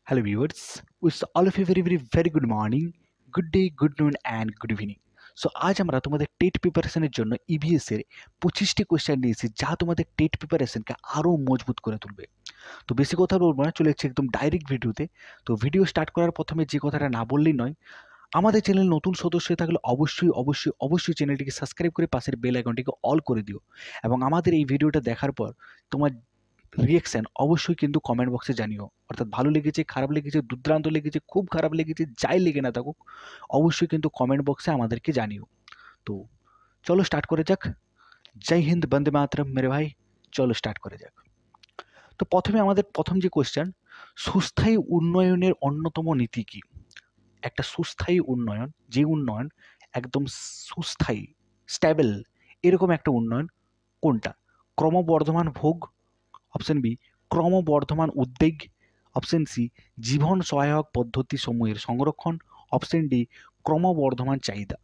Hello viewers, with all of you very good morning, good day, good noon and good evening. So আজ আমরা তোমাদের TET প্রিপারেশনের জন্য EVS এর 25টি question নিয়েছি যা তোমাদের টেট প্রিপারেশনকে আরও মজবুত করে তুলবে। তো বেশি কথা বলবো না, চলে যাচ্ছি একদম ডাইরেক্ট ভিডিওতে। তো ভিডিও স্টার্ট করার প্রথমে যে কথাটা না বললেই নয়, আমাদের চ্যানেল নতুন সদস্য হয়ে থাকলে অবশ্যই চ্যানেলটিকে সাবস্ক্রাইব করে পাশের বেল আইকনটিকে অল করে দিও এবং আমাদের এই ভিডিওটা দেখার পর তোমার রিয়েকশন অবশ্যই কিন্তু কমেন্ট বক্সে জানিও। অর্থাৎ ভালো লেগেছে, খারাপ লেগেছে, দুর্দান্ত লেগেছে, খুব খারাপ লেগেছে, যাই লেগে না থাকুক অবশ্যই কিন্তু কমেন্ট বক্সে আমাদেরকে জানিও। তো চলো স্টার্ট করে যাক। জয় হিন্দ, বন্দে মাতরম মেরে ভাই, চলো স্টার্ট করে যাক। তো প্রথমে আমাদের প্রথম যে কোয়েশ্চেন, সুস্থায়ী উন্নয়নের অন্যতম নীতি কি? একটা সুস্থায়ী উন্নয়ন, যে উন্নয়ন একদম সুস্থায়ী, স্ট্যাবল, এরকম একটা উন্নয়ন কোনটা? ক্রমবর্ধমান ভোগ, অপশন বি ক্রমবর্ধমান উদ্বেগ, অপশন সি জীবন সহায়ক পদ্ধতি সমূহের সংরক্ষণ, অপশন ডি ক্রমবর্ধমান চাহিদা।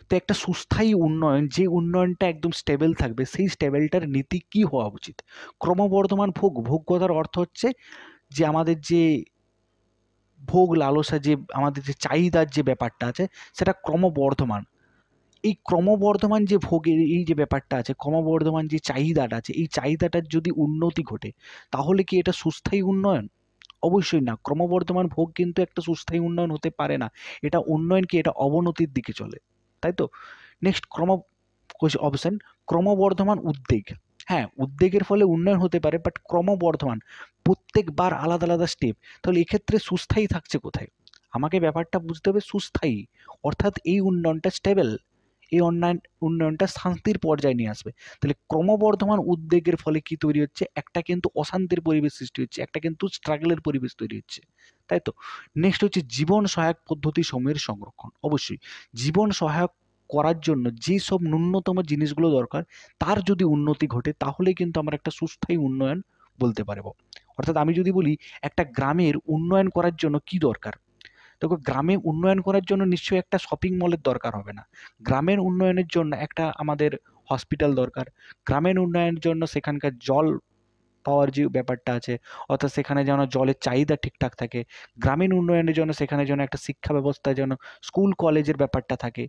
তো একটা সুস্থায়ী উন্নয়ন, যে উন্নয়নটা একদম স্টেবল থাকবে, সেই স্টেবলটার নীতি কি হওয়া উচিত? ক্রমবর্ধমান ভোগ, ভোগ কথার অর্থ হচ্ছে যে আমাদের যে ভোগ লালসা, যে আমাদের যে চাহিদার যে ব্যাপারটা আছে সেটা ক্রমবর্ধমান। এই ক্রমবর্ধমান যে ভোগের এই যে ব্যাপারটা আছে, ক্রমবর্ধমান যে চাহিদাটা আছে, এই চাহিদাটার যদি উন্নতি ঘটে তাহলে কি এটা সুস্থায়ী উন্নয়ন? অবশ্যই না। ক্রমবর্ধমান ভোগ কিন্তু একটা সুস্থায়ী উন্নয়ন হতে পারে না। এটা উন্নয়ন কি, এটা অবনতির দিকে চলে, তাই তো? নেক্সট অপশন ক্রমবর্ধমান উদ্বেগ। হ্যাঁ, উদ্বেগের ফলে উন্নয়ন হতে পারে, বাট ক্রমবর্ধমান, প্রত্যেকবার আলাদা আলাদা স্টেপ। তাহলে এক্ষেত্রে সুস্থায়ী থাকছে কোথায়? আমাকে ব্যাপারটা বুঝতে হবে সুস্থায়ী অর্থাৎ এই উন্নয়নটা স্টেবল, এই উন্নয়নটা শান্তির পর্যায়ে নিয়ে আসবে। তাহলে ক্রমবর্ধমান উদ্বেগের ফলে কি তৈরি হচ্ছে? একটা কিন্তু অশান্তির পরিবেশ সৃষ্টি হচ্ছে, একটা কিন্তু স্ট্রাগলের পরিবেশ তৈরি হচ্ছে, তাই তো? নেক্সট হচ্ছে জীবন সহায়ক পদ্ধতি সমূহের সংরক্ষণ। অবশ্যই জীবন সহায়ক করার জন্য যেসব ন্যূনতম জিনিসগুলো দরকার তার যদি উন্নতি ঘটে তাহলে কিন্তু আমরা একটা সুস্থায়ী উন্নয়ন বলতে পারবো। অর্থাৎ আমি যদি বলি একটা গ্রামের উন্নয়ন করার জন্য কি দরকার, দেখো গ্রামে উন্নয়ন করার জন্য নিশ্চয়ই একটা শপিং মলের দরকার হবে না। গ্রামের উন্নয়নের জন্য একটা আমাদের হসপিটাল দরকার। গ্রামের উন্নয়নের জন্য সেখানকার জল পাওয়ার যে ব্যাপারটা আছে, অর্থাৎ সেখানে যেন জলের চাহিদা ঠিকঠাক থাকে। গ্রামীণ উন্নয়নের জন্য সেখানে যেন একটা শিক্ষা ব্যবস্থায় যেন স্কুল কলেজের ব্যাপারটা থাকে,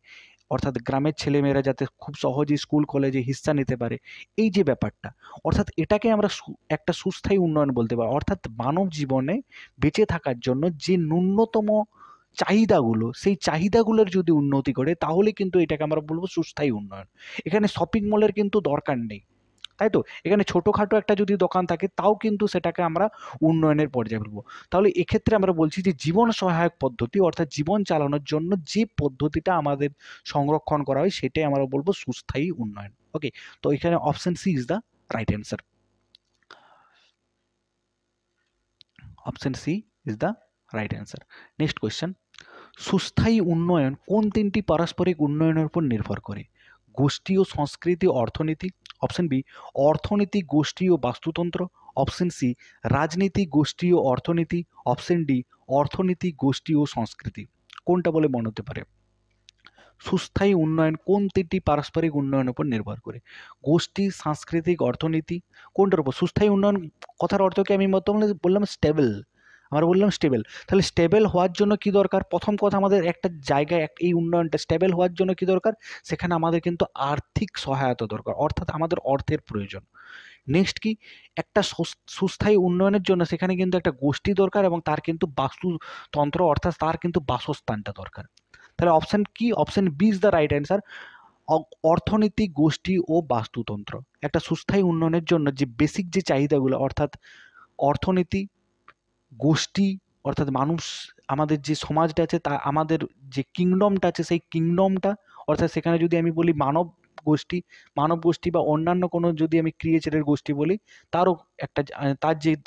অর্থাৎ গ্রামের ছেলেমেয়েরা যাতে খুব সহজেই স্কুল কলেজে হিস্সা নিতে পারে, এই যে ব্যাপারটা, অর্থাৎ এটাকে আমরা একটা সুস্থায়ী উন্নয়ন বলতে পারি। অর্থাৎ মানব জীবনে বেঁচে থাকার জন্য যে ন্যূনতম চাহিদাগুলো, সেই চাহিদাগুলোর যদি উন্নতি করে তাহলে কিন্তু এটাকে আমরা বলবো সুস্থায়ী উন্নয়ন। এখানে শপিং মলের কিন্তু দরকার নেই, তাই তো? এখানে ছোটোখাটো একটা যদি দোকান থাকে তাও কিন্তু সেটাকে আমরা উন্নয়নের পর্যায়ে বলবো। তাহলে এক্ষেত্রে আমরা বলছি যে জীবন সহায়ক পদ্ধতি, অর্থাৎ জীবন চালানোর জন্য যে পদ্ধতিটা আমাদের সংরক্ষণ করা হয় সেটাই আমরা বলবো সুস্থায়ী উন্নয়ন। ওকে, তো এখানে option C is the right answer. Option C is the right answer. Next question, সুস্থায়ী উন্নয়ন কোন তিনটি পারস্পরিক উন্নয়নের উপর নির্ভর করে? গোষ্ঠী ও সংস্কৃতি ও অর্থনীতি, অপশন বি অর্থনীতি গোষ্ঠী ও বাস্তুতন্ত্র, অপশন সি রাজনীতি গোষ্ঠী ও অর্থনীতি, অপশন ডি অর্থনীতি গোষ্ঠী ও সংস্কৃতি। কোনটা বলে মনে হতে পারে? সুস্থায়ী উন্নয়ন কোন তিনটি পারস্পরিক উন্নয়নের উপর নির্ভর করে? গোষ্ঠী, সাংস্কৃতিক, অর্থনীতি, কোনটার উপর? সুস্থায়ী উন্নয়ন কথার অর্থ কি আমি বললাম স্টেবল, আমরা বললাম স্টেবল। তাহলে স্টেবল হওয়ার জন্য কি দরকার? প্রথম কথা, আমাদের একটা জায়গায় এই উন্নয়নটা স্টেবল হওয়ার জন্য কি দরকার? সেখানে আমাদের কিন্তু আর্থিক সহায়তা দরকার, অর্থাৎ আমাদের অর্থের প্রয়োজন। নেক্সট কি? একটা সুস্থায়ী উন্নয়নের জন্য সেখানে কিন্তু একটা গোষ্ঠী দরকার এবং তার কিন্তু বাস্তুতন্ত্র, অর্থাৎ তার কিন্তু বাসস্থানটা দরকার। তাহলে অপশন কি? Option B is the right answer. অর্থনীতি, গোষ্ঠী ও বাস্তুতন্ত্র। একটা সুস্থায়ী উন্নয়নের জন্য যে বেসিক যে চাহিদাগুলো, অর্থাৎ অর্থনীতি, গোষ্ঠী, অর্থাৎ মানুষ, আমাদের যে সমাজটা আছে তা, আমাদের যে কিংডমটা আছে সেই কিংডমটা, অর্থাৎ সেখানে যদি আমি বলি মানব গোষ্ঠী বা অন্যান্য কোনো যদি আমি ক্রিয়েচারের গোষ্ঠী বলি, তারও একটা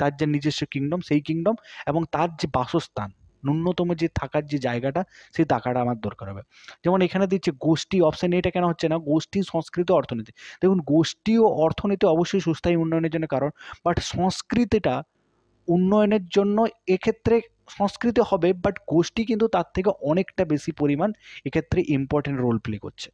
তার যে নিজস্ব কিংডম, সেই কিংডম এবং তার যে বাসস্থান, ন্যূনতম যে থাকার যে জায়গাটা, সেই টাকাটা আমার দরকার হবে। যেমন এখানে দিচ্ছে গোষ্ঠী, অপশন এটা কেন হচ্ছে না? গোষ্ঠী, সংস্কৃতি, অর্থনীতি। দেখুন গোষ্ঠী ও অর্থনীতি অবশ্যই সুস্থায়ী উন্নয়নের জন্য কারণ, বাট সংস্কৃতিটা উন্নয়নের জন্য এক্ষেত্রে সংস্কৃতি হবে, বাট গোষ্ঠী কিন্তু তার থেকে অনেকটা বেশি পরিমাণ এক্ষেত্রে ইম্পর্টেন্ট রোল প্লে করছে।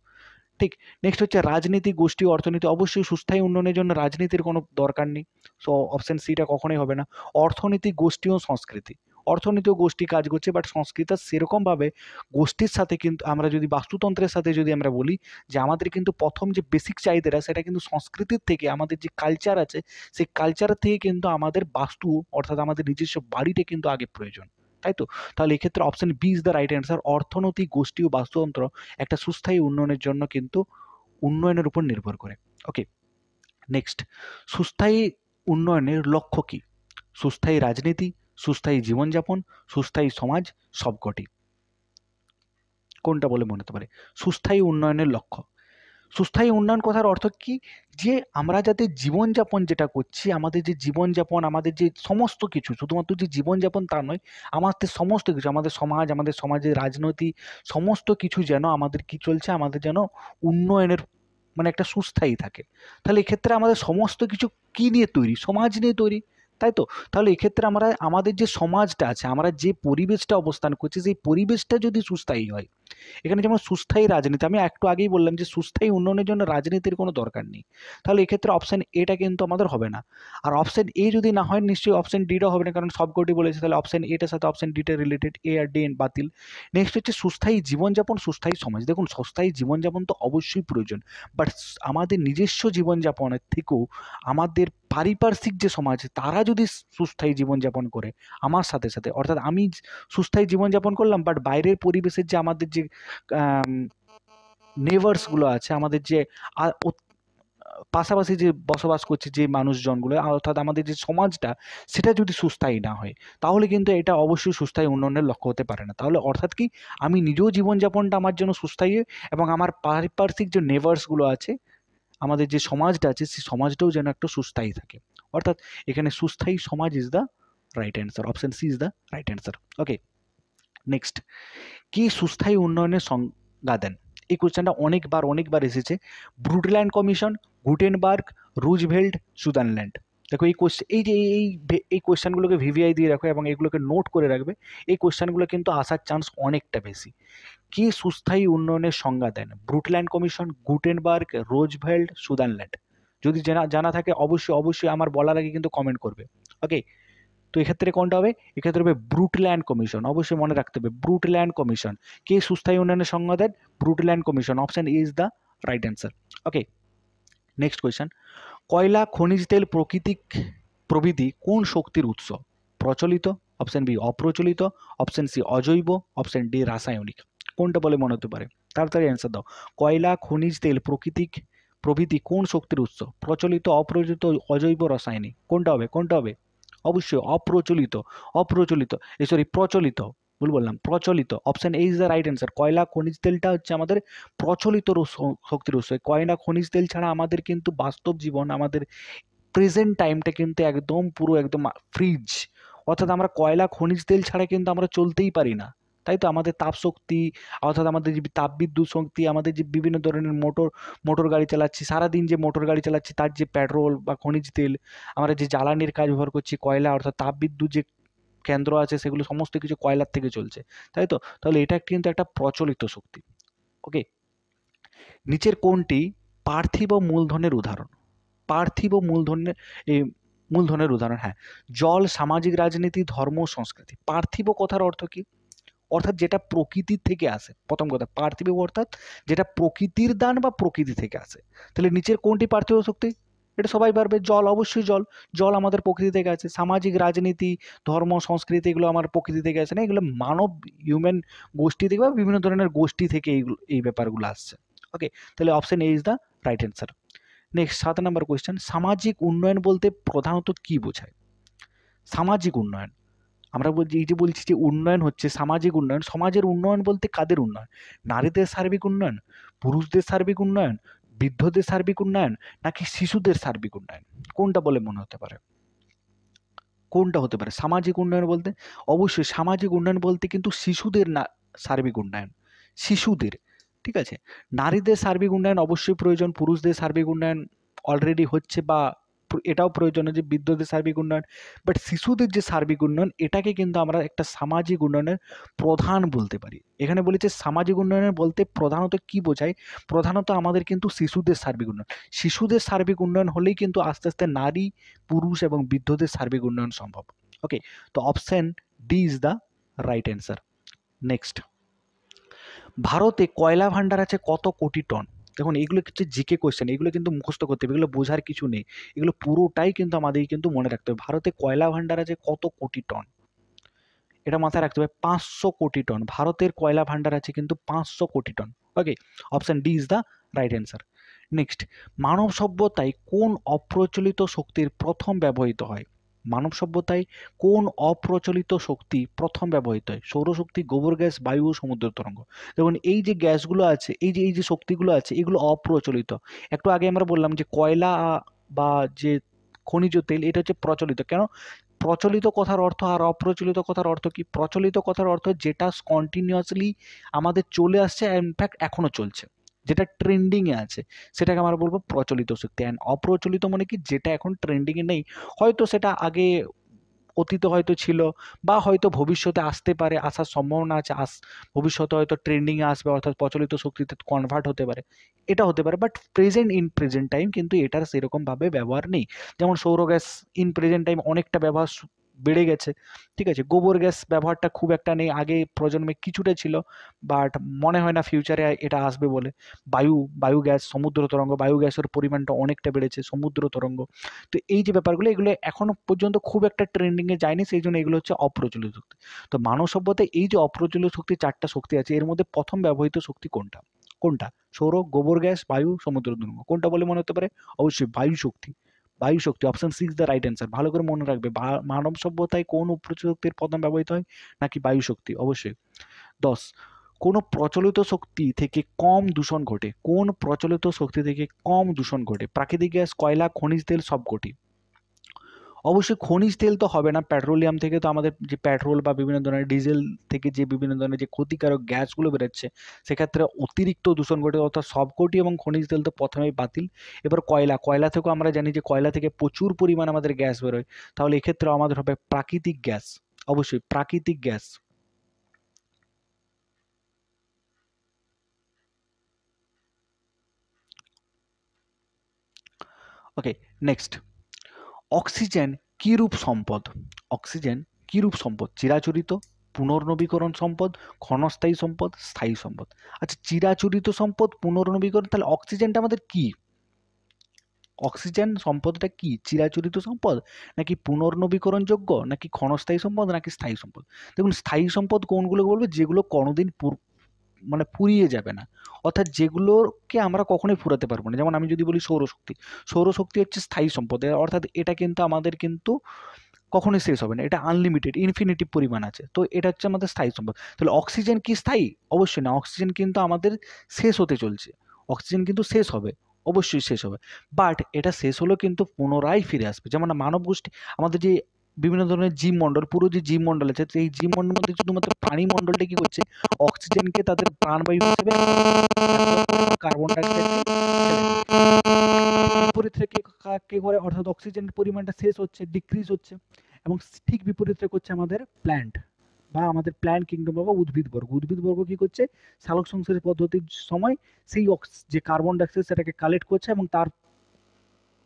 ঠিক। নেক্সট হচ্ছে রাজনীতি, গোষ্ঠী, অর্থনীতি। অবশ্যই সুস্থায়ী উন্নয়নের জন্য রাজনীতির কোনো দরকার নেই, সো অপশন সিটা কখনোই হবে না। অর্থনীতি, গোষ্ঠী ও সংস্কৃতি, অর্থনীতিও গোষ্ঠী কাজ করছে, বাট সংস্কৃত সেরকমভাবে গোষ্ঠীর সাথে কিন্তু আমরা যদি বাস্তুতন্ত্রের সাথে যদি আমরা বলি যে আমাদের কিন্তু প্রথম যে বেসিক চাহিদাটা সেটা কিন্তু সংস্কৃতির থেকে, আমাদের যে কালচার আছে সেই কালচার থেকে কিন্তু আমাদের বাস্তু অর্থাৎ আমাদের নিজস্ব বাড়িটা কিন্তু আগে প্রয়োজন, তাই তো? তাহলে এক্ষেত্রে option B is the right answer. অর্থনৈতিক গোষ্ঠী ও বাস্তুতন্ত্র একটা সুস্থায়ী উন্নয়নের জন্য কিন্তু উন্নয়নের উপর নির্ভর করে। ওকে, নেক্সট, সুস্থায়ী উন্নয়নের লক্ষ্য কী? সুস্থায়ী রাজনীতি, সুস্থায়ী জীবনযাপন, সুস্থায়ী সমাজ, সবকটি। কোনটা বলে মনে হতে পারে? সুস্থায়ী উন্নয়নের লক্ষ্য। সুস্থায়ী উন্নয়ন কথার অর্থ কি? যে আমরা যাতে জীবনযাপন যেটা করছি, আমাদের যে জীবনযাপন, আমাদের যে সমস্ত কিছু, শুধুমাত্র যে জীবনযাপন তা নয়, আমাদের সমস্ত কিছু, আমাদের সমাজ, আমাদের সমাজের রাজনীতি, সমস্ত কিছু যেন আমাদের কি চলছে, আমাদের যেন উন্নয়নের মানে একটা সুস্থায়ী থাকে। তাহলে এক্ষেত্রে আমাদের সমস্ত কিছু কি নিয়ে তৈরি? সমাজ নিয়ে তৈরি, তাই তো? তাহলে এক্ষেত্রে আমরা আমাদের যে সমাজটা আছে, আমরা যে পরিবেশটা অবস্থান করছি, সেই পরিবেশটা যদি সুস্থায়ী হয়, এখানে যেমন সুস্থায়ী রাজনীতি, আমি একটু আগেই বললাম যে সুস্থায়ী উন্নয়নের জন্য রাজনীতির কোনো দরকার নেই, তাহলে এক্ষেত্রে অপশান এটা কিন্তু আমাদের হবে না। আর অপশান এ যদি না হয়, নিশ্চয়ই অপশান ডিটাও হবে না, কারণ সবকটি বলেছে, তাহলে অপশান এটার সাথে অপশান ডিটা রিলেটেড, এ আর ডি বাতিল। নেক্সট হচ্ছে সুস্থায়ী জীবনযাপন, সুস্থায়ী সমাজ। দেখুন, সুস্থায়ী জীবনযাপন তো অবশ্যই প্রয়োজন, বাট আমাদের নিজস্ব জীবনযাপনের থেকেও আমাদের পারিপার্শ্বিক যে সমাজ, তারা যদি সুস্থায়ী জীবনযাপন করে আমার সাথে সাথে, অর্থাৎ আমি সুস্থায়ী জীবনযাপন করলাম, বাট বাইরের পরিবেশের যে আমাদের যে নেভার্সগুলো আছে, আমাদের যে পাশাপাশি যে বসবাস করছে যে মানুষজনগুলো, অর্থাৎ আমাদের যে সমাজটা, সেটা যদি সুস্থায়ী না হয়, তাহলে কিন্তু এটা অবশ্যই সুস্থায়ী উন্নয়নের লক্ষ্য হতে পারে না। তাহলে অর্থাৎ কি, আমি নিজেও জীবনযাপনটা আমার জন্য সুস্থায়ী এবং আমার পারিপার্শ্বিক যে নেভার্সগুলো আছে, আমাদের যে সমাজটা আছে, সেই সমাজটাও যেন একটু সুস্থায়ী থাকে। অর্থাৎ এখানে সুস্থায়ী সমাজ is the right answer. Option C is the right answer. Okay, next, কি সুস্থায়ী উন্নয়নের সংজ্ঞা দেন? এই কোয়েশ্চেনটা অনেকবার এসেছে। Brundtland commission, Gutenberg, Roosevelt, Sutherland. দেখো এই কোয়েশ্চেন, এই কোয়েশ্চেনগুলোকে ভিভিআই দিয়ে রাখো এবং এগুলোকে নোট করে রাখবে। এই কোয়েশ্চেনগুলো কিন্তু আসার চান্স অনেকটা বেশি। কি সুস্থায়ী উন্নয়নের সংজ্ঞা দেন? Brundtland commission, Gutenberg, Roosevelt, সুদারল্যান্ড। যদি জানা থাকে অবশ্যই আমার বলার আগে কিন্তু কমেন্ট করবে। ওকে, তো এক্ষেত্রে কোনটা হবে? এক্ষেত্রে হবে ব্রুটল্যান্ড কমিশন। অবশ্যই মনে রাখতে হবে ব্রুটল্যান্ড কমিশন। কে সুস্থায়ী উন্নয়নের সংজ্ঞা দেন? Brundtland Commission. Option is the right answer. Okay, next question, কয়লা, খনিজ তেল প্রভৃতি কোন শক্তির উৎস? প্রচলিত, অপশন বি অপ্রচলিত, অপশন সি অজৈব, অপশন ডি রাসায়নিক। কোনটা বলে মনে হতে পারে? তাড়াতাড়ি অ্যান্সার দাও। কয়লা, খনিজ তেল প্রভৃতি কোন শক্তির উৎস? প্রচলিত, অপ্রচলিত, অজৈব, রাসায়নিক। কোনটা হবে? অবশ্যই প্রচলিত, ভুল বললাম, প্রচলিত। Option A is the right answer. কয়লা, খনিজ তেলটা হচ্ছে আমাদের প্রচলিত শক্তির উৎস। কয়লা, খনিজ তেল ছাড়া আমাদের কিন্তু বাস্তব জীবন, আমাদের প্রেজেন্ট টাইমটা কিন্তু পুরো একদম ফ্রিজ। অর্থাৎ আমরা কয়লা, খনিজ তেল ছাড়া কিন্তু আমরা চলতেই পারি না, তাই তো? আমাদের তাপ শক্তি, অর্থাৎ আমাদের যে তাপবিদ্যুৎ শক্তি, আমাদের যে বিভিন্ন ধরনের মোটর গাড়ি চালাচ্ছি, সারাদিন যে মোটর গাড়ি চালাচ্ছি, তার যে পেট্রোল বা খনিজ তেল, আমরা যে জ্বালানির কাজ ব্যবহার করছি, কয়লা, অর্থাৎ তাপবিদ্যুৎ যে কেন্দ্র আছে, সেগুলো সমস্ত কিছু কয়লার থেকে চলছে, তাই তো? তাহলে এটা কিন্তু একটা প্রচলিত শক্তি। ওকে, নিচের কোনটি পার্থিব মূলধনের উদাহরণ? পার্থিব মূলধনের উদাহরণ, হ্যাঁ, জল, সামাজিক রাজনীতি, ধর্ম, সংস্কৃতি। পার্থিব কথার অর্থ কি? অর্থাৎ যেটা প্রকৃতির থেকে আসে। প্রথম কথা, পার্থিব অর্থাৎ যেটা প্রকৃতির দান বা প্রকৃতি থেকে আসে। তাহলে নিচের কোনটি পার্থিব শক্তি? এটা সবাই পারবে। জল, অবশ্যই জল আমাদের প্রকৃতি থেকে আছে। সামাজিক রাজনীতি, ধর্ম, সংস্কৃতি, এগুলো আমার প্রকৃতি থেকে আসে না, এগুলো মানব হিউম্যান গোষ্ঠী থেকে বা বিভিন্ন ধরনের গোষ্ঠী থেকে এই ব্যাপারগুলো আসছে। ওকে, তাহলে option A is the right answer. Next, 7 number question, সামাজিক উন্নয়ন বলতে প্রধানত কি বোঝায়? সামাজিক উন্নয়ন, আমরা বলছি যে উন্নয়ন হচ্ছে সামাজিক উন্নয়ন। সমাজের উন্নয়ন বলতে কাদের উন্নয়ন? নারীদের সার্বিক উন্নয়ন, পুরুষদের সার্বিক উন্নয়ন, বৃদ্ধদের সার্বিক উন্নয়ন, নাকি শিশুদের সার্বিক উন্নয়ন? কোনটা বলে মনে হতে পারে? কোনটা হতে পারে সামাজিক উন্নয়ন বলতে? অবশ্যই সামাজিক উন্নয়ন বলতে কিন্তু শিশুদের সার্বিক উন্নয়ন, শিশুদের, ঠিক আছে? নারীদের সার্বিক উন্নয়ন অবশ্যই প্রয়োজন, পুরুষদের সার্বিক উন্নয়ন অলরেডি হচ্ছে বা এটাও প্রয়োজন যে বৃদ্ধদের সার্বিক উন্নয়ন, বাট শিশুদের যে সার্বিক উন্নয়ন, এটাকে কিন্তু আমরা একটা সামাজিক উন্নয়নের প্রধান বলতে পারি। এখানে বলেছে সামাজিক উন্নয়নের বলতে প্রধানত কি বোঝায়? প্রধানত আমাদের কিন্তু শিশুদের সার্বিক উন্নয়ন। শিশুদের সার্বিক উন্নয়ন হলেই কিন্তু আস্তে আস্তে নারী, পুরুষ এবং বৃদ্ধদের সার্বিক উন্নয়ন সম্ভব। ওকে, তো option D is the right answer. Next, ভারতে কয়লা ভাণ্ডার আছে কত কোটি টন? দেখুন এগুলো হচ্ছে জিকে কোয়েশ্চেন, এগুলো কিন্তু মুখস্থ করতে হবে, এগুলো বোঝার কিছু নেই, এগুলো পুরোটাই কিন্তু আমাদের কিন্তু মনে রাখতে হবে। ভারতে কয়লা ভাণ্ডার আছে কত কোটি টন, এটা মাথায় রাখতে হবে, 500 কোটি টন। ভারতের কয়লা ভাণ্ডার আছে কিন্তু 500 crore ton. Okay, option D is the right answer. Next, মানব সভ্যতায় কোন অপ্রচলিত শক্তির প্রথম ব্যবহৃত হয়? মানব সভ্যতায় কোন অপ্রচলিত শক্তি প্রথম ব্যবহৃত হয়? সৌরশক্তি, গোবর গ্যাস, বায়ু, সমুদ্র তরঙ্গ। দেখুন এই যে গ্যাসগুলো আছে, এই যে শক্তিগুলো আছে, এগুলো অপ্রচলিত। একটু আগে আমরা বললাম যে কয়লা বা যে খনিজ তেল এটা হচ্ছে প্রচলিত। কেন প্রচলিত কথার অর্থ আর অপ্রচলিত কথার অর্থ কি? প্রচলিত কথার অর্থ যেটা কন্টিনিউয়াসলি আমাদের চলে আসছে, ইনফ্যাক্ট এখনো চলছে, যেটা ট্রেন্ডিংয়ে আছে, সেটাকে আমরা বলবো প্রচলিত শক্তি। অ্যান্ড অপ্রচলিত মানে কি? যেটা এখন ট্রেন্ডিংয়ে নেই, হয়তো সেটা আগে অতীতে হয়তো ছিল, বা হয়তো ভবিষ্যতে আসতে পারে, আসার সম্ভাবনা আছে, ভবিষ্যতে হয়তো ট্রেন্ডিংয়ে আসবে, অর্থাৎ প্রচলিত শক্তিতে কনভার্ট হতে পারে, এটা হতে পারে। বাট প্রেজেন্ট টাইম কিন্তু এটার সেরকমভাবে ব্যবহার নেই। যেমন সৌর গ্যাস ইন প্রেজেন্ট টাইম অনেকটা ব্যবহার বেড়ে গেছে, ঠিক আছে। গোবর গ্যাস ব্যবহারটা খুব একটা নেই, আগে প্রজন্মে কিছুটা ছিল, বাট মনে হয় না ফিউচারে এটা আসবে বলে। বায়ু গ্যাস, সমুদ্র তরঙ্গ, বায়ু গ্যাসের পরিমাণটা অনেকটা বেড়েছে, সমুদ্র তরঙ্গ। তো এই যে ব্যাপারগুলো, এগুলো এখনো পর্যন্ত খুব একটা ট্রেন্ডিংয়ে যায়নি, সেই জন্য এগুলো হচ্ছে অপ্রচলিত শক্তি। তো মানব সভ্যতায় এই যে অপ্রচলিত শক্তি, 4টা শক্তি আছে, এর মধ্যে প্রথম ব্যবহৃত শক্তি কোনটা? কোনটা? সৌর, গোবর গ্যাস, বায়ু, সমুদ্র তরঙ্গ। কোনটা বলে মনে হতে পারে? অবশ্যই বায়ু শক্তি। বায়ু শক্তি, অপশন 6 দ্য রাইট অ্যান্সার। ভালো করে মনে রাখবে, মানব সভ্যতায় কোন অপ্রচলিত শক্তির প্রথম ব্যবহৃত হয়, নাকি বায়ু শক্তি? অবশ্যই। 10, কোন প্রচলিত শক্তি থেকে কম দূষণ ঘটে? কোন প্রচলিত শক্তি থেকে কম দূষণ ঘটে? প্রাকৃতিক গ্যাস, কয়লা, খনিজ তেল, সবকটি? অবশ্যই খনিজ তেল তো হবে না, পেট্রোলিয়াম থেকে তো আমাদের যে পেট্রোল বা বিভিন্ন ধরনের ডিজেল থেকে যে বিভিন্ন ধরনের যে ক্ষতিকারক গ্যাসগুলো বেরোচ্ছে, সেক্ষেত্রে অতিরিক্ত দূষণ ঘটে, অর্থাৎ সবকটি এবং খনিজ তেল তো প্রথমেই বাতিল। এবার কয়লা থেকেও আমরা জানি যে কয়লা থেকে প্রচুর পরিমাণ আমাদের গ্যাস বেরোয়, তাহলে এক্ষেত্রে আমাদের হবে প্রাকৃতিক গ্যাস। অবশ্যই প্রাকৃতিক গ্যাস। ওকে, নেক্সট, অক্সিজেন কি রূপ সম্পদ? অক্সিজেন কি রূপ সম্পদ? চিরাচরিত, পুনর্নবীকরণ সম্পদ, ক্ষণস্থায়ী সম্পদ, স্থায়ী সম্পদ। আচ্ছা, চিরাচরিত সম্পদ, পুনর্নবীকরণ, তাহলে অক্সিজেনটা আমাদের কি? অক্সিজেন সম্পদটা কি? চিরাচরিত সম্পদ, নাকি পুনর্নবীকরণযোগ্য, নাকি ক্ষণস্থায়ী সম্পদ, নাকি স্থায়ী সম্পদ? দেখুন স্থায়ী সম্পদ কোনগুলো বলবে? যেগুলো কোনোদিন মানে ফুরিয়ে যাবে না, অর্থাৎ যেগুলোকে আমরা কখনোই ফুরাতে পারবো না। যেমন আমি যদি বলি সৌরশক্তি, সৌরশক্তি হচ্ছে স্থায়ী সম্পদ, অর্থাৎ এটা কিন্তু আমাদের কিন্তু কখনোই শেষ হবে না, এটা আনলিমিটেড ইনফিনিটিভ পরিমাণ আছে, তো এটা হচ্ছে আমাদের স্থায়ী সম্পদ। তাহলে অক্সিজেন কি স্থায়ী? অবশ্যই না, অক্সিজেন কিন্তু আমাদের শেষ হতে চলছে, অক্সিজেন কিন্তু শেষ হবে, অবশ্যই শেষ হবে, বাট এটা শেষ হলেও কিন্তু পুনরায় ফিরে আসবে। যেমন মানব গোষ্ঠী, আমাদের যে বিভিন্ন ধরনের জীবমণ্ডল, পুরো যে জীবমণ্ডল আছে, এই জীবমণ্ডলের মধ্যে শুধুমাত্র প্রাণী মণ্ডলটা কি করছে? অক্সিজেনকে তাদের প্রাণবায়ু হিসেবে, কার্বন ডাইঅক্সাইডকে বিপরীত রেখে কি করে? অর্থাৎ অক্সিজেনের পরিমাণটা শেষ হচ্ছে, ডিক্রিজ হচ্ছে, এবং ঠিক বিপরীত করছে আমাদের প্ল্যান্ট বা আমাদের প্ল্যান্ট কিংডম বা উদ্ভিদবর্গ কি করছে? সালোক সংশ্লেষ পদ্ধতির সময় সেই যে কার্বন ডাইঅক্সাইড সেটাকে কালেক্ট করছে এবং তার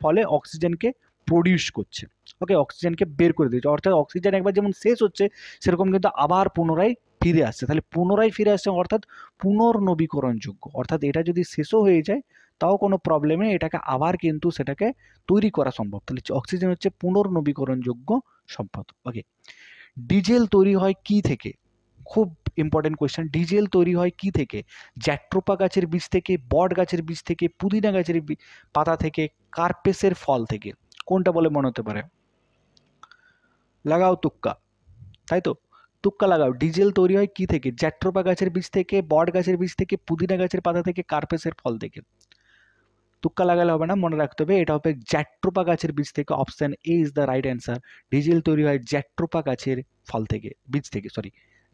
ফলে অক্সিজেনকে প্রডিউস করছে। ওকে, অক্সিজেনকে বের করে দিচ্ছে, অর্থাৎ অক্সিজেন একবার যেমন শেষ হচ্ছে, সেরকম কিন্তু আবার পুনরায় ফিরে আসছে। তাহলে পুনরায় ফিরে আসছে অর্থাৎ পুনর্নবীকরণযোগ্য, অর্থাৎ এটা যদি শেষও হয়ে যায় তাও কোনো প্রবলেম নেই, এটাকে আবার কিন্তু সেটাকে তৈরি করা সম্ভব। তাহলে অক্সিজেন হচ্ছে পুনর্নবীকরণযোগ্য সম্পদ। ওকে, ডিজেল তৈরি হয় কি থেকে? খুব ইম্পর্টেন্ট কোয়েশ্চেন, ডিজেল তৈরি হয় কি থেকে? জ্যাট্রোপা গাছের বীজ থেকে, বট গাছের বীজ থেকে, পুদিনা গাছের পাতা থেকে, কার্পেসের ফল থেকে। কোনটা বলে মনে হতে পারে? লাগাও তুক্কা, তাই তো, তুক্কা লাগাও। ডিজেল তৈরি হয় কি থেকে? জ্যাট্রোপা গাছের বীজ থেকে, বট গাছের বীজ থেকে, পুদিনা গাছের পাতা থেকে, কার্পেসের ফল থেকে। তুক্কা লাগালে হবে না, মনে রাখতে হবে এটা হবে জ্যাট্রোপা গাছের বীজ থেকে। Option A is the right answer. Diesel তৈরি হয় জ্যাট্রোপা গাছের ফল থেকে, বীজ থেকে,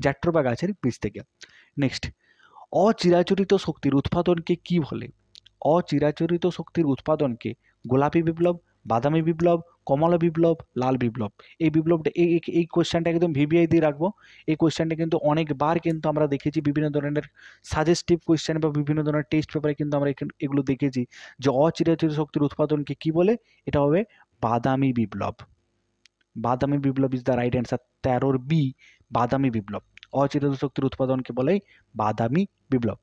জ্যাট্রোপা গাছের বীজ থেকে। নেক্সট, অচিরাচরিত শক্তির উৎপাদনকে কি বলে? অচিরাচরিত শক্তির উৎপাদনকে গোলাপী বিপ্লব, বাদামি বিপ্লব, কমলা বিপ্লব, লাল বিপ্লব। এই বিপ্লবটা এই কোয়েশ্চেনটা একদম ভিভিআই দিয়ে রাখবো। এই কোয়েশ্চেনটা কিন্তু অনেকবার কিন্তু আমরা দেখেছি বিভিন্ন ধরনের সাজেস্টিভ কোয়েশ্চেন বা বিভিন্ন ধরনের টেস্ট পেপারে কিন্তু আমরা এগুলো দেখেছি যে অচিরাচরিত শক্তির উৎপাদনকে কি বলে? এটা হবে বাদামি বিপ্লব। বাদামি বিপ্লব is the right answer. 13 B বাদামি বিপ্লব। অচিরেত শক্তির উৎপাদনকে বলে বাদামি বিপ্লব।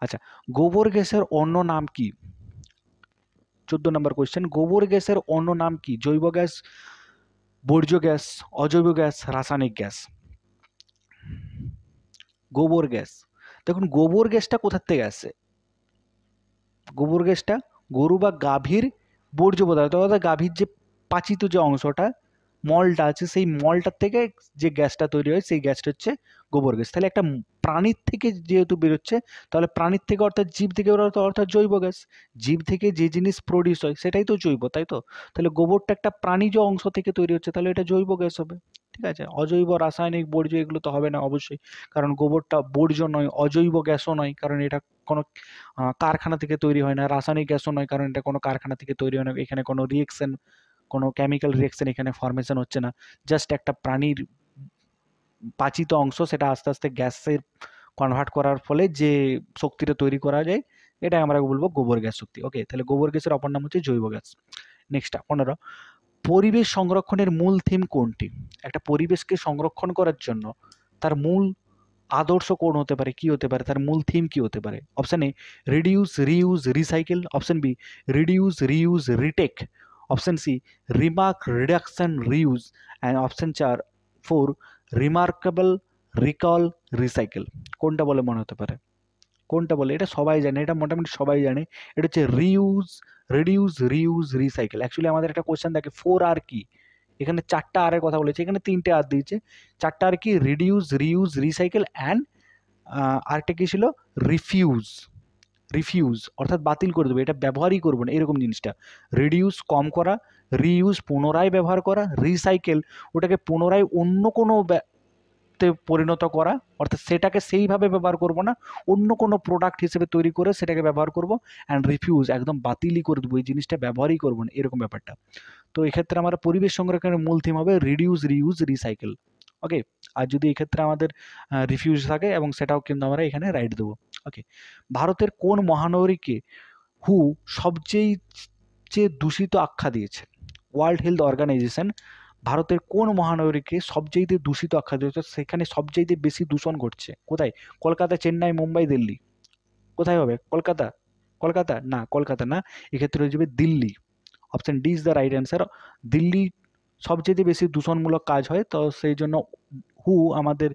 আচ্ছা, গোবর গ্যাসের অন্য নাম কি? 14 নম্বর কোয়েশ্চেন, গোবর গ্যাসের অন্য নাম কি? জৈব গ্যাস, বর্জ্য গ্যাস, অজৈব গ্যাস, রাসায়নিক গ্যাস। গোবর গ্যাস, দেখুন গোবর গ্যাসটা কোথার থেকে আসে? গোবর গ্যাসটা গরু বা গাভীর বর্জ্য পদার্থ, অর্থাৎ গাভীর যে পাচিত যে অংশটা, মলটা আছে, সেই মলটার থেকে যে গ্যাসটা তৈরি হয় সেই গ্যাসটা হচ্ছে গোবর গ্যাস। তাহলে একটা প্রাণীর থেকে যেহেতু বেরোচ্ছে, তাহলে প্রাণীর থেকে অর্থাৎ জীব থেকে বেরোতে অর্থাৎ জৈব গ্যাস। জীব থেকে যে জিনিস প্রডিউস হয় সেটাই তো জৈব, তাই তো? তাহলে গোবরটা একটা প্রাণীজ অংশ থেকে তৈরি হচ্ছে, তাহলে এটা জৈব গ্যাস হবে। ঠিক আছে, অজৈব রাসায়নিক বর্জ্য এগুলো তো হবে না অবশ্যই, কারণ গোবরটা বর্জ্য নয়, অজৈব গ্যাসও নয়, কারণ এটা কোনো কারখানা থেকে তৈরি হয় না, রাসায়নিক গ্যাসও নয়, কারণ এটা কোনো কারখানা থেকে তৈরি হয় না, এখানে কোনো রিয়েকশন, কোনো কেমিক্যাল রিয়েকশন এখানে ফর্মেশন হচ্ছে না, জাস্ট একটা প্রাণীর পাচিত অংশ সেটা আস্তে আস্তে গ্যাসের কনভার্ট করার ফলে যে শক্তিটা তৈরি করা যায়, এটা আমরা বলবো গোবর গ্যাস শক্তি। ওকে, তাহলে গোবর গ্যাসের অপর নাম হচ্ছে জৈব গ্যাস। নেক্সট 15, পরিবেশ সংরক্ষণের মূল থিম কোনটি? একটা পরিবেশকে সংরক্ষণ করার জন্য তার মূল আদর্শ কোন হতে পারে, কি হতে পারে, তার মূল থিম কি হতে পারে? Option A reduce, reuse, recycle. Option B reduce, reuse, retake. Option C remark, reduction, reuse. And option 4 remarkable, recall, recycle. কোনটা বলে মনে হতে পারে? কোনটা বলে? এটা সবাই জানে, এটা মোটামুটি সবাই জানে। এটা হচ্ছে reuse, reduce, reuse, recycle. Actually আমাদের একটা কোয়েশ্চেন থাকে 4R কি, এখানে 4টা আর এর কথা বলেছে, এখানে 3টে আর দিয়েছে। 4টা আর কি? রিডিউস, রিউজ, রিসাইকেল অ্যান্ড আরেকটা কি ছিল? রিফিউজ। রিফিউজ অর্থাৎ বাতিল করে দেবো, এটা ব্যবহারই করবো না, এরকম জিনিসটা। রিডিউস কম করা, রিইউজ পুনরায় ব্যবহার করা, রিসাইকেল ওটাকে পুনরায় অন্য কোনো তে পরিণত করা, অর্থাৎ সেটাকে সেইভাবে ব্যবহার করব না, অন্য কোনো প্রোডাক্ট হিসেবে তৈরি করে সেটাকে ব্যবহার করব। অ্যান্ড রিফিউজ একদম বাতিলই করে দেবো, এই জিনিসটা ব্যবহারই করবো না, এরকম ব্যাপারটা। তো এক্ষেত্রে আমার পরিবেশ সংরক্ষণের মূল থিম হবে রিডিউস, রিইউজ, রিসাইকেল। ওকে, আর যদি এক্ষেত্রে আমাদের রিফিউজ থাকে এবং সেটাও কিন্তু আমরা এখানে রাইট দেবো। ওকে, ভারতের কোন মহানগরীকে হু সবচেয়ে দূষিত আখ্যা দিয়েছে? ওয়ার্ল্ড হেলথ অর্গানাইজেশন ভারতের কোন মহানগরীকে সবচেয়ে দূষিত আখ্যা দিয়েছে, সেখানে সবচেয়ে বেশি দূষণ ঘটছে কোথায়? কলকাতা, চেন্নাই, মুম্বাই, দিল্লি। কোথায় হবে? কলকাতা? কলকাতা না, কলকাতা না, এক্ষেত্রে হয়ে যাবে Delhi. Option D is the right answer. Delhi সবচেয়ে বেশি দূষণমূলক কাজ হয়, তো সেই জন্য হু আমাদের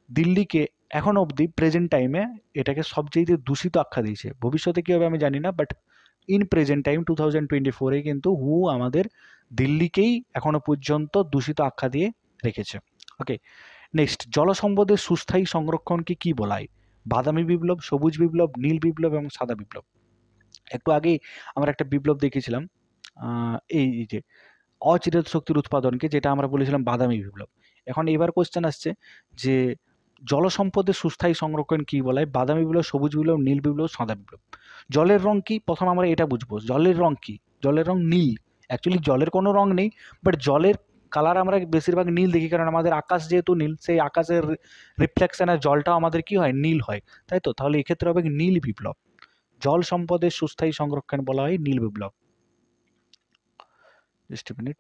দিল্লিকে এখন অবধি প্রেজেন্ট টাইমে এটাকে সবচেয়ে দূষিত আখ্যা দিয়েছে। ভবিষ্যতে কী হবে আমি জানি না, বাট ইন প্রেজেন্ট টাইম 2024-এ কিন্তু হু আমাদের দিল্লিকেই এখনো পর্যন্ত দূষিত আখ্যা দিয়ে রেখেছে। ওকে, নেক্সট, জলসম্পদের সুস্থায়ী সংরক্ষণকে কি বলা হয়? বাদামি বিপ্লব, সবুজ বিপ্লব, নীল বিপ্লব এবং সাদা বিপ্লব। একটু আগেই আমরা একটা বিপ্লব দেখেছিলাম, এই যে অচিরেত শক্তির উৎপাদনকে, যেটা আমরা বলেছিলাম বাদামি বিপ্লব। এখন এবার কোশ্চেন আসছে যে জলসম্পদের সুস্থায়ী সংরক্ষণ কি বলা হয়? বাদামি বিপ্লব, সবুজ বিপ্লব, নীল বিপ্লব, সাদা বিপ্লব। জলের রং কি? প্রথম আমরা এটা বুঝবো, জলের রং কি? জলের রং নীল। অ্যাকচুয়ালি জলের কোনো রং নেই, বাট জলের কালার আমরা বেশিরভাগ নীল দেখি, কারণ আমাদের আকাশ যেহেতু নীল, সেই আকাশের রিফ্লেকশনের জলটাও আমাদের কি হয়? নীল হয়, তাই তো? তাহলে এক্ষেত্রে হবে নীল বিপ্লব। জল সম্পদের সুস্থায়ী সংরক্ষণ বলা হয় নীল বিপ্লব। Just a minute.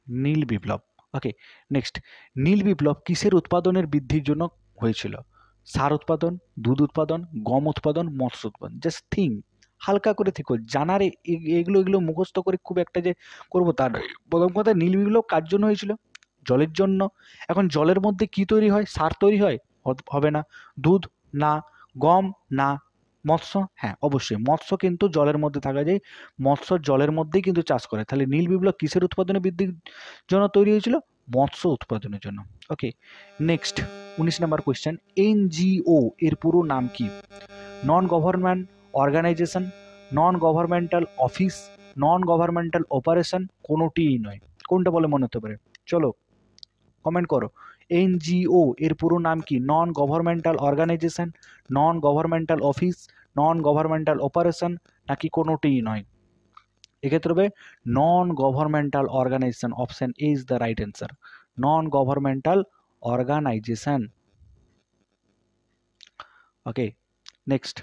নীল বিপ্লব। ওকে, নেক্সট, নীল বিপ্লব কিসের উৎপাদনের বৃদ্ধির জন্য হয়েছিল? সার উৎপাদন, দুধ উৎপাদন, গম উৎপাদন, মৎস্য উৎপাদন। জাস্ট থিঙ্ক, হালকা করে থেকো, জানার এগুলো মুখস্থ করে খুব একটা যে করবো তা নয়। প্রথম কথা, নীল বিপ্লব কার জন্য হয়েছিল? জলের জন্য। এখন জলের মধ্যে কি তৈরি হয়? সার তৈরি হয়? হবে না। দুধ না। গম না। মৎস্য? হ্যাঁ অবশ্যই, মৎস্য কিন্তু জলের মধ্যে থাকা যায়, মৎস্য জলের মধ্যেই কিন্তু চাষ করে। তাহলে নীল বিপ্লব কিসের উৎপাদনে বৃদ্ধির জন্য তৈরি হয়েছিল? মৎস্য উৎপাদনের জন্য। Okay, next 19 number question, NGO এর পুরো নাম কি? Non government organisation, non governmental office, non governmental operation, কোনোটিই নয়। কোনটা বলে মনে হতে পারে? চলো কমেন্ট করো। এনজিও এর পুরো নাম কি? Non governmental organisation, non governmental office, non governmental operation, নাকি কোনোটিই নয়? এক্ষেত্রে হবে non governmental organisation. Option A is the right answer, non governmental organisation. Okay, next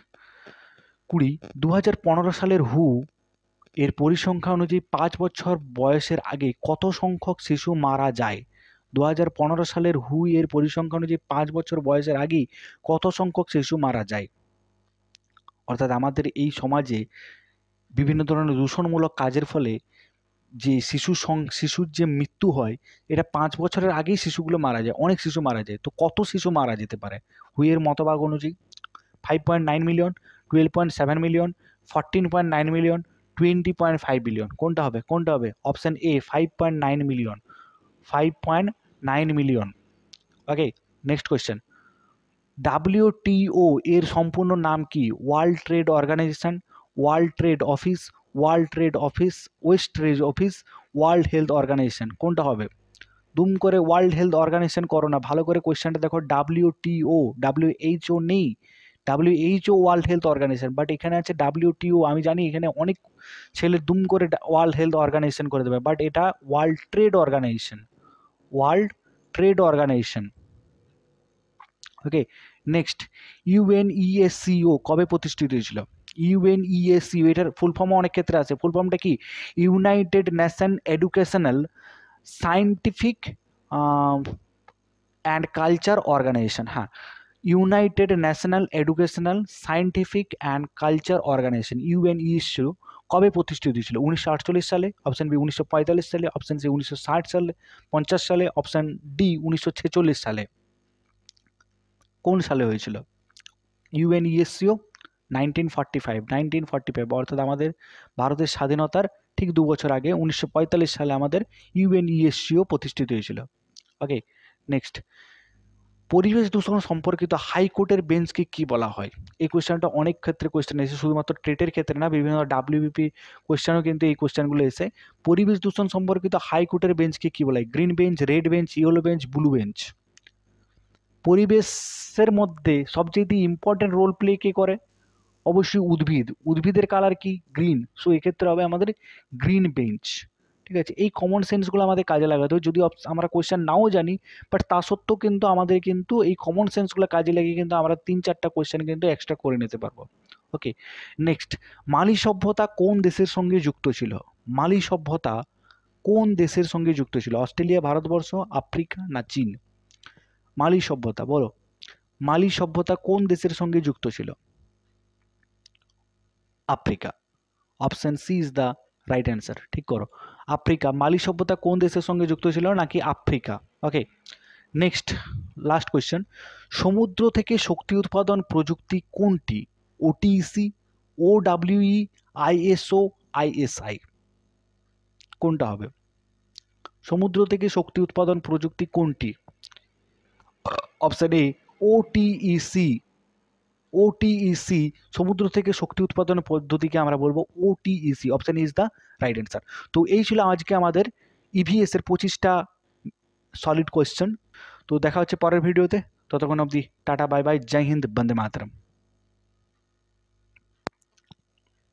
20 2015 সালের হু এর পরিসংখ্যা অনুযায়ী 5 বছর বয়সের আগে কত সংখ্যক শিশু মারা যায়? 2015 সালের হু এর পরিসংখ্যা অনুযায়ী 5 বছর বয়সের আগেই কত সংখ্যক শিশু মারা যায়? অর্থাৎ আমাদের এই সমাজে বিভিন্ন ধরনের দূষণমূলক কাজের ফলে যে শিশুর যে মৃত্যু হয়, এটা 5 বছরের আগেই শিশুগুলো মারা যায়, অনেক শিশু মারা যায়। তো কত শিশু মারা যেতে পারে হুইয়ের মতবাগ অনুযায়ী? 5.9 মিলিয়ন, 12.7 মিলিয়ন, 14.9 মিলিয়ন, 20.5 বিলিয়ন। কোনটা হবে? Option A 5.9 million. 5.9 million. Okay, next question. WTO এর সম্পূর্ণ নাম কি? World trade organisation, world trade office, world trade office, west trade office, world health organisation. কোনটা হবে? দুম করে ওয়ার্ল্ড হেলথ অর্গানাইজেশন করো না, ভালো করে কোয়েশ্চেনটা দেখো। WTO, WHO নেই। WHO world health organisation, but এখানে আছে WTO। আমি জানি এখানে অনেক ছেলে দুম করে ওয়ার্ল্ড হেলথ অর্গানাইজেশন করে দেবে, বাট এটা World trade organisation, world trade Organization. Okay, next. UNESCO কবে প্রতিষ্ঠিত হয়েছিল? UNESCO এটার ফুল ফর্ম অনেক ক্ষেত্রে আছে। ফুল ফর্মটা কি? United Nation Educational Scientific and Culture Organization. হ্যাঁ, United National Educational Scientific and Culture Organization, UNESCO কবে প্রতিষ্ঠিত হয়েছিল? 1948 সালে, অপশান বি 1945 সালে, অপশান সি 1960 সালে, 50 সালে, অপশান ডি 1946 সালে। কোন সালে হয়েছিল? UNESCO 1945, অর্থাৎ আমাদের ভারতের স্বাধীনতার ঠিক 2 বছর আগে 1945 সালে আমাদের UNESCO প্রতিষ্ঠিত হয়েছিল। ওকে, নেক্সট। পরিবেশ দূষণ সম্পর্কিত হাইকোর্টের বেঞ্চকে কি বলা হয়? এই কোয়েশ্চেনটা অনেক ক্ষেত্রে কোয়েশ্চেন এসে, শুধুমাত্র টেটের ক্ষেত্রে না, বিভিন্ন WBP কোয়েশ্চেনও কিন্তু এই কোয়েশ্চেনগুলো এসে। পরিবেশ দূষণ সম্পর্কিত হাইকোর্টের বেঞ্চকে কি বলা হয়? Green bench, red bench, yellow bench, blue bench. পরিবেশের মধ্যে সবচেয়ে ইম্পর্টেন্ট রোল প্লে কে করে? অবশ্যই উদ্ভিদ। উদ্ভিদের কালার কি? গ্রিন। সো এক্ষেত্রে হবে আমাদের গ্রিন বেঞ্চ। ঠিক আছে, এই কমন সেন্সগুলো আমাদের কাজে লাগাতে হবে। যদিও আমরা কোয়েশ্চেন নাও জানি, বাট তা সত্ত্বেও কিন্তু আমাদের কিন্তু এই কমন সেন্সগুলো কাজে লাগিয়ে কিন্তু আমরা 3-4টা কোয়েশ্চেন কিন্তু এক্সট্রা করে নিতে পারবো। ওকে, নেক্সট। মালি সভ্যতা কোন দেশের সঙ্গে যুক্ত ছিল? মালি সভ্যতা কোন দেশের সঙ্গে যুক্ত ছিল? অস্ট্রেলিয়া, ভারতবর্ষ, আফ্রিকা না চীন? মালি সভ্যতা বলো, মালি সভ্যতা কোন দেশের সঙ্গে যুক্ত ছিল? Africa. Option C is the right answer. ঠিক করো, আফ্রিকা। মালি সভ্যতা কোন দেশের সঙ্গে যুক্ত ছিল? নাকি আফ্রিকা। ওকে, নেক্সট, লাস্ট কোয়েশ্চেন। সমুদ্র থেকে শক্তি উৎপাদন প্রযুক্তি কোনটি? OTEC, OWE, ISO, ISI। কোনটা হবে? সমুদ্র থেকে শক্তি উৎপাদন প্রযুক্তি কোনটি? Option A OTEC। OTEC, সমুদ্র থেকে শক্তি উৎপাদনের পদ্ধতিকে আমরা বলবো OTEC। Option is the right answer. তো এই ছিল আজকে আমাদের EVS এর 25টা সলিড কোয়েশ্চেন। তো দেখা হচ্ছে পরের ভিডিওতে। ততক্ষণ অবধি টাটা, বাই বাই, জয় হিন্দ, বন্দে মাতরম।